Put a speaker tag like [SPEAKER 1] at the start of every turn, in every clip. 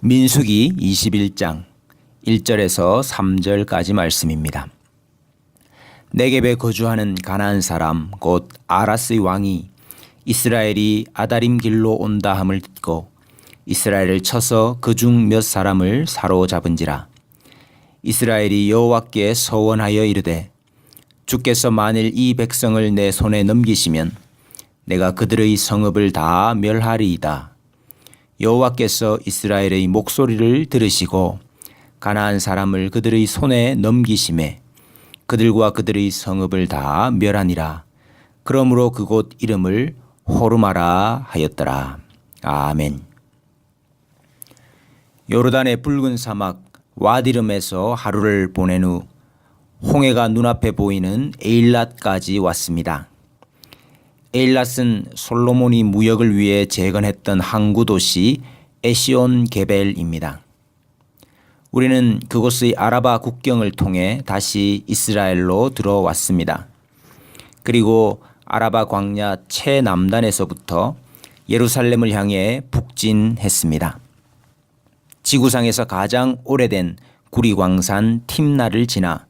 [SPEAKER 1] 민수기 21장 1절에서 3절까지 말씀입니다. 네겝에 거주하는 가나안 사람 곧 아라스의 왕이 이스라엘이 아다림 길로 온다 함을 듣고 이스라엘을 쳐서 그중 몇 사람을 사로잡은지라. 이스라엘이 여호와께 서원하여 이르되 주께서 만일 이 백성을 내 손에 넘기시면 내가 그들의 성읍을 다 멸하리이다. 여호와께서 이스라엘의 목소리를 들으시고 가나안 사람을 그들의 손에 넘기심에 그들과 그들의 성읍을 다 멸하니라. 그러므로 그곳 이름을 호르마라 하였더라. 아멘. 요르단의 붉은 사막 와디름에서 하루를 보낸 후 홍해가 눈앞에 보이는 에일랏까지 왔습니다. 에일랏은 솔로몬이 무역을 위해 재건했던 항구 도시 에시온 게벨입니다. 우리는 그곳의 아라바 국경을 통해 다시 이스라엘로 들어왔습니다. 그리고 아라바 광야 최남단에서부터 예루살렘을 향해 북진했습니다. 지구상에서 가장 오래된 구리광산 팀나를 지나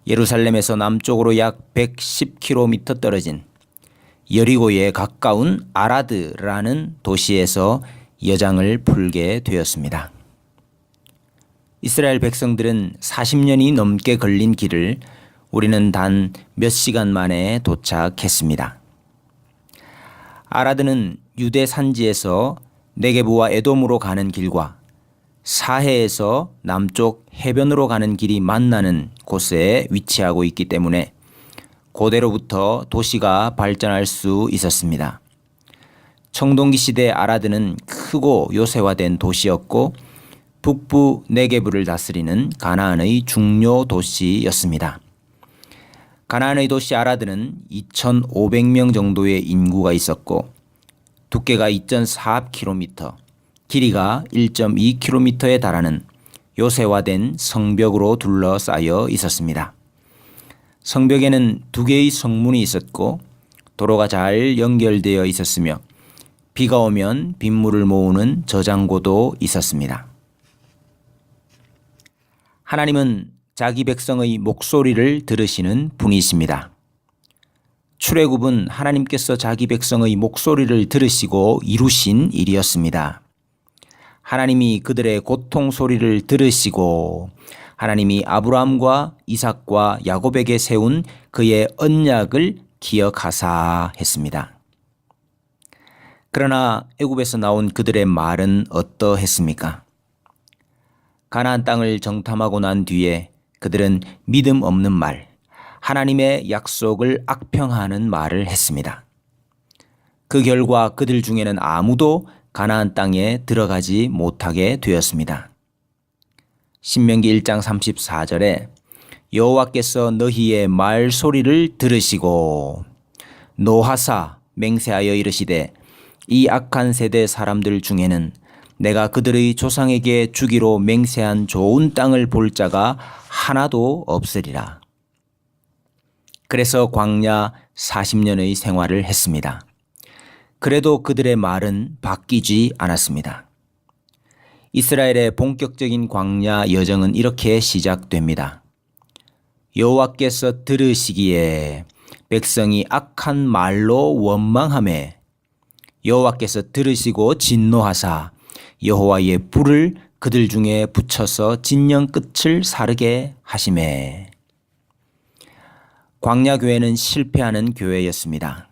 [SPEAKER 1] 예루살렘에서 남쪽으로 약 110km 떨어진 여리고에 가까운 아라드라는 도시에서 여장을 풀게 되었습니다. 이스라엘 백성들은 40년이 넘게 걸린 길을 우리는 단 몇 시간 만에 도착했습니다. 아라드는 유대 산지에서 네게부와 에돔으로 가는 길과 사해에서 남쪽 해변으로 가는 길이 만나는 곳에 위치하고 있기 때문에 고대로부터 도시가 발전할 수 있었습니다. 청동기 시대 아라드는 크고 요새화된 도시였고 북부 네게부를 다스리는 가나안의 중요 도시였습니다. 가나안의 도시 아라드는 2,500명 정도의 인구가 있었고 두께가 2.4km, 길이가 1.2km에 달하는 요새화된 성벽으로 둘러싸여 있었습니다. 성벽에는 2개의 성문이 있었고 도로가 잘 연결되어 있었으며 비가 오면 빗물을 모으는 저장고도 있었습니다. 하나님은 자기 백성의 목소리를 들으시는 분이십니다. 출애굽은 하나님께서 자기 백성의 목소리를 들으시고 이루신 일이었습니다. 하나님이 그들의 고통 소리를 들으시고 하나님이 아브라함과 이삭과 야곱에게 세운 그의 언약을 기억하사 했습니다. 그러나 애굽에서 나온 그들의 말은 어떠했습니까? 가나안 땅을 정탐하고 난 뒤에 그들은 믿음 없는 말, 하나님의 약속을 악평하는 말을 했습니다. 그 결과 그들 중에는 아무도 가나안 땅에 들어가지 못하게 되었습니다. 신명기 1장 34절에 여호와께서 너희의 말소리를 들으시고 노하사 맹세하여 이르시되 이 악한 세대 사람들 중에는 내가 그들의 조상에게 주기로 맹세한 좋은 땅을 볼 자가 하나도 없으리라. 그래서 광야 40년의 생활을 했습니다. 그래도 그들의 말은 바뀌지 않았습니다. 이스라엘의 본격적인 광야 여정은 이렇게 시작됩니다. 여호와께서 들으시기에 백성이 악한 말로 원망하매 여호와께서 들으시고 진노하사 여호와의 불을 그들 중에 붙여서 진영 끝을 사르게 하시매. 광야 교회는 실패하는 교회였습니다.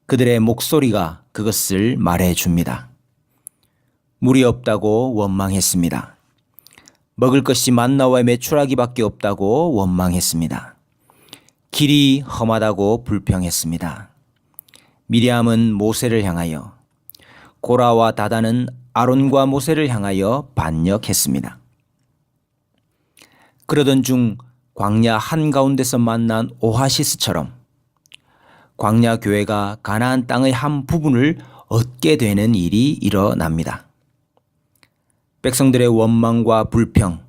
[SPEAKER 1] 그들의 목소리가 그것을 말해 줍니다. 물이 없다고 원망했습니다. 먹을 것이 만나와 메추라기밖에 없다고 원망했습니다. 길이 험하다고 불평했습니다. 미리암은 모세를 향하여, 고라와 다단은 아론과 모세를 향하여 반역했습니다. 그러던 중 광야 한가운데서 만난 오아시스처럼 광야 교회가 가나안 땅의 한 부분을 얻게 되는 일이 일어납니다. 백성들의 원망과 불평,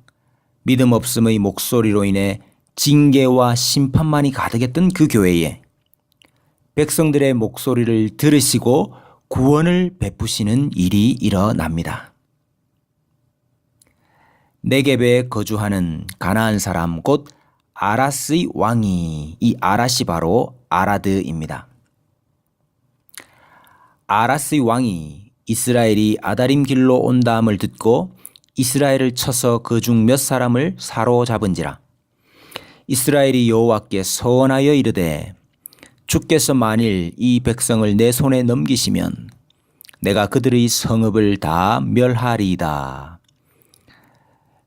[SPEAKER 1] 믿음 없음의 목소리로 인해 징계와 심판만이 가득했던 그 교회에 백성들의 목소리를 들으시고 구원을 베푸시는 일이 일어납니다. 네겝에 거주하는 가나안 사람 곧 아랏의 왕이, 이 아랏이 바로 아라드입니다. 아랏의 왕이 이스라엘이 아다림 길로 온다함을 듣고 이스라엘을 쳐서 그 중 몇 사람을 사로잡은지라. 이스라엘이 여호와께 서원하여 이르되 주께서 만일 이 백성을 내 손에 넘기시면 내가 그들의 성읍을 다 멸하리이다.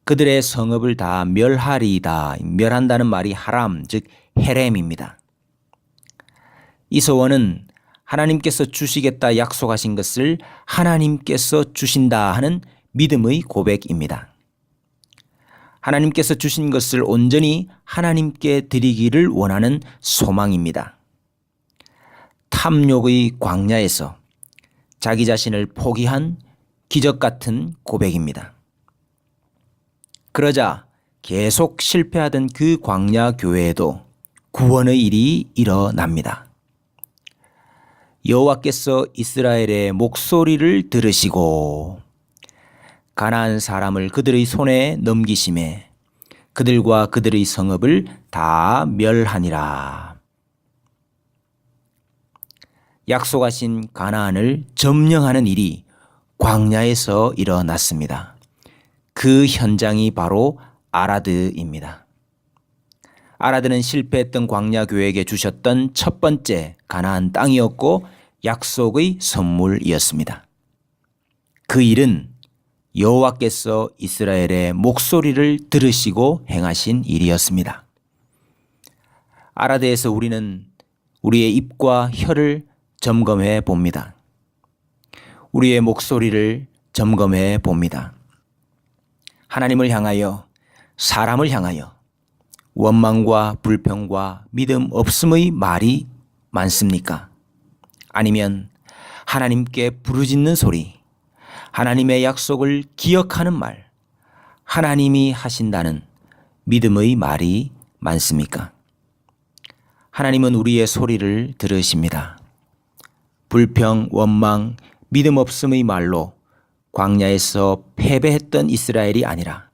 [SPEAKER 1] 그들의 성읍을 다 멸하리이다. 멸한다는 말이 하람, 즉 헤렘입니다. 이 소원은 하나님께서 주시겠다 약속하신 것을 하나님께서 주신다 하는 믿음의 고백입니다. 하나님께서 주신 것을 온전히 하나님께 드리기를 원하는 소망입니다. 탐욕의 광야에서 자기 자신을 포기한 기적 같은 고백입니다. 그러자 계속 실패하던 그 광야 교회에도 구원의 일이 일어납니다. 여호와께서 이스라엘의 목소리를 들으시고 가나안 사람을 그들의 손에 넘기심에 그들과 그들의 성읍을 다 멸하니라. 약속하신 가나안을 점령하는 일이 광야에서 일어났습니다. 그 현장이 바로 아라드입니다. 아라드는 실패했던 광야 교회에게 주셨던 첫 번째 가나안 땅이었고 약속의 선물이었습니다. 그 일은 여호와께서 이스라엘의 목소리를 들으시고 행하신 일이었습니다. 아라드에서 우리는 우리의 입과 혀를 점검해 봅니다. 우리의 목소리를 점검해 봅니다. 하나님을 향하여, 사람을 향하여 원망과 불평과 믿음 없음의 말이 많습니까? 아니면 하나님께 부르짖는 소리, 하나님의 약속을 기억하는 말, 하나님이 하신다는 믿음의 말이 많습니까? 하나님은 우리의 소리를 들으십니다. 불평, 원망, 믿음 없음의 말로 광야에서 패배했던 이스라엘이 아니라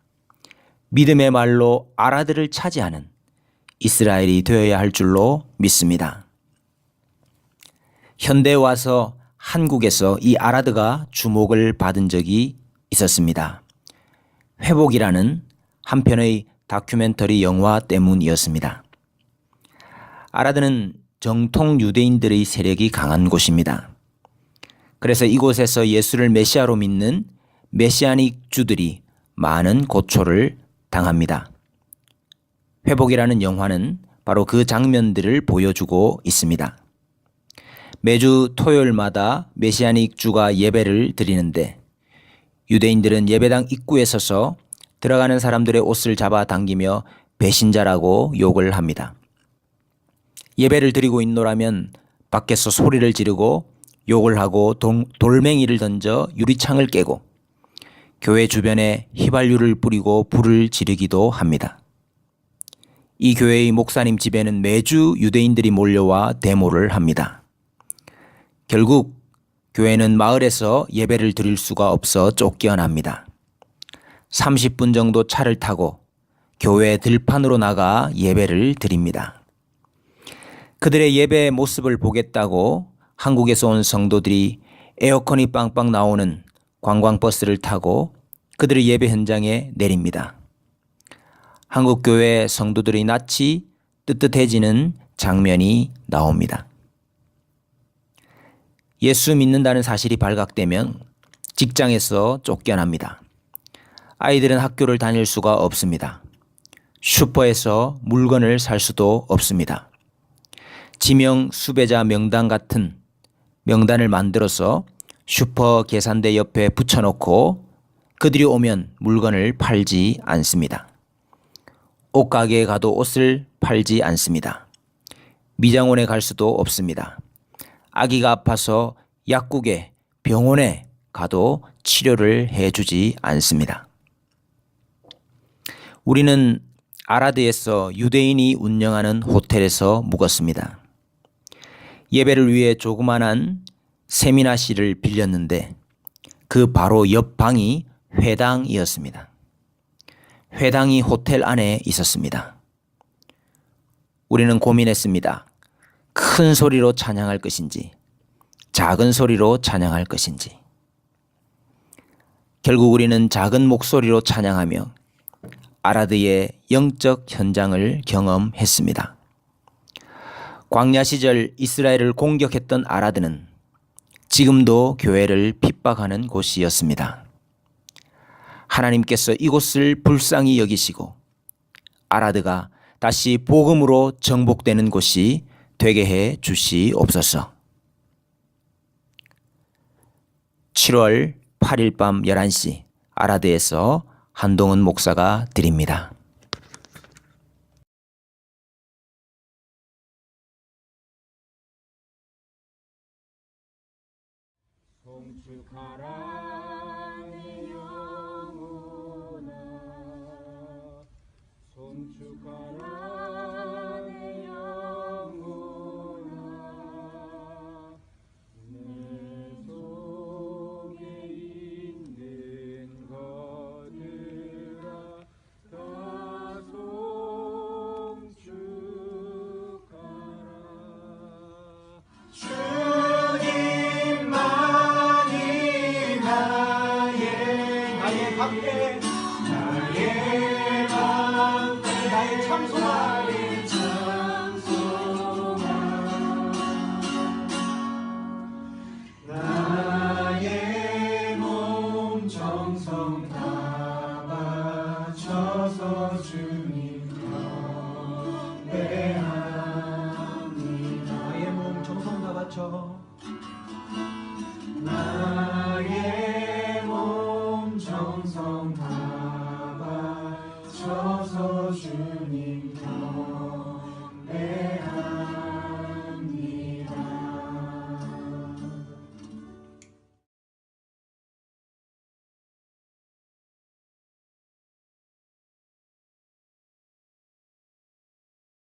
[SPEAKER 1] 믿음의 말로 아라드를 차지하는 이스라엘이 되어야 할 줄로 믿습니다. 현대에 와서 한국에서 이 아라드가 주목을 받은 적이 있었습니다. 회복이라는 한 편의 다큐멘터리 영화 때문이었습니다. 아라드는 정통 유대인들의 세력이 강한 곳입니다. 그래서 이곳에서 예수를 메시아로 믿는 메시아닉 주들이 많은 고초를 당합니다. 회복이라는 영화는 바로 그 장면들을 보여주고 있습니다. 매주 토요일마다 메시아닉 주가 예배를 드리는데 유대인들은 예배당 입구에 서서 들어가는 사람들의 옷을 잡아당기며 배신자라고 욕을 합니다. 예배를 드리고 있노라면 밖에서 소리를 지르고 욕을 하고 돌멩이를 던져 유리창을 깨고 교회 주변에 휘발유를 뿌리고 불을 지르기도 합니다. 이 교회의 목사님 집에는 매주 유대인들이 몰려와 데모를 합니다. 결국 교회는 마을에서 예배를 드릴 수가 없어 쫓겨납니다. 30분 정도 차를 타고 교회 들판으로 나가 예배를 드립니다. 그들의 예배 모습을 보겠다고 한국에서 온 성도들이 에어컨이 빵빵 나오는 관광버스를 타고 그들의 예배 현장에 내립니다. 한국교회 성도들의 낯이 뜨뜻해지는 장면이 나옵니다. 예수 믿는다는 사실이 발각되면 직장에서 쫓겨납니다. 아이들은 학교를 다닐 수가 없습니다. 슈퍼에서 물건을 살 수도 없습니다. 지명 수배자 명단 같은 명단을 만들어서 슈퍼 계산대 옆에 붙여놓고 그들이 오면 물건을 팔지 않습니다. 옷가게에 가도 옷을 팔지 않습니다. 미장원에 갈 수도 없습니다. 아기가 아파서 약국에, 병원에 가도 치료를 해주지 않습니다. 우리는 아라드에서 유대인이 운영하는 호텔에서 묵었습니다. 예배를 위해 조그만한 세미나실을 빌렸는데 그 바로 옆 방이 회당이었습니다. 회당이 호텔 안에 있었습니다. 우리는 고민했습니다. 큰 소리로 찬양할 것인지 작은 소리로 찬양할 것인지. 결국 우리는 작은 목소리로 찬양하며 아라드의 영적 현장을 경험했습니다. 광야 시절 이스라엘을 공격했던 아라드는 지금도 교회를 핍박하는 곳이었습니다. 하나님께서 이곳을 불쌍히 여기시고 아라드가 다시 복음으로 정복되는 곳이 되게 해 주시옵소서. 7월 8일 밤 11시 아라드에서 한동훈 목사가 드립니다.
[SPEAKER 2] 송축하라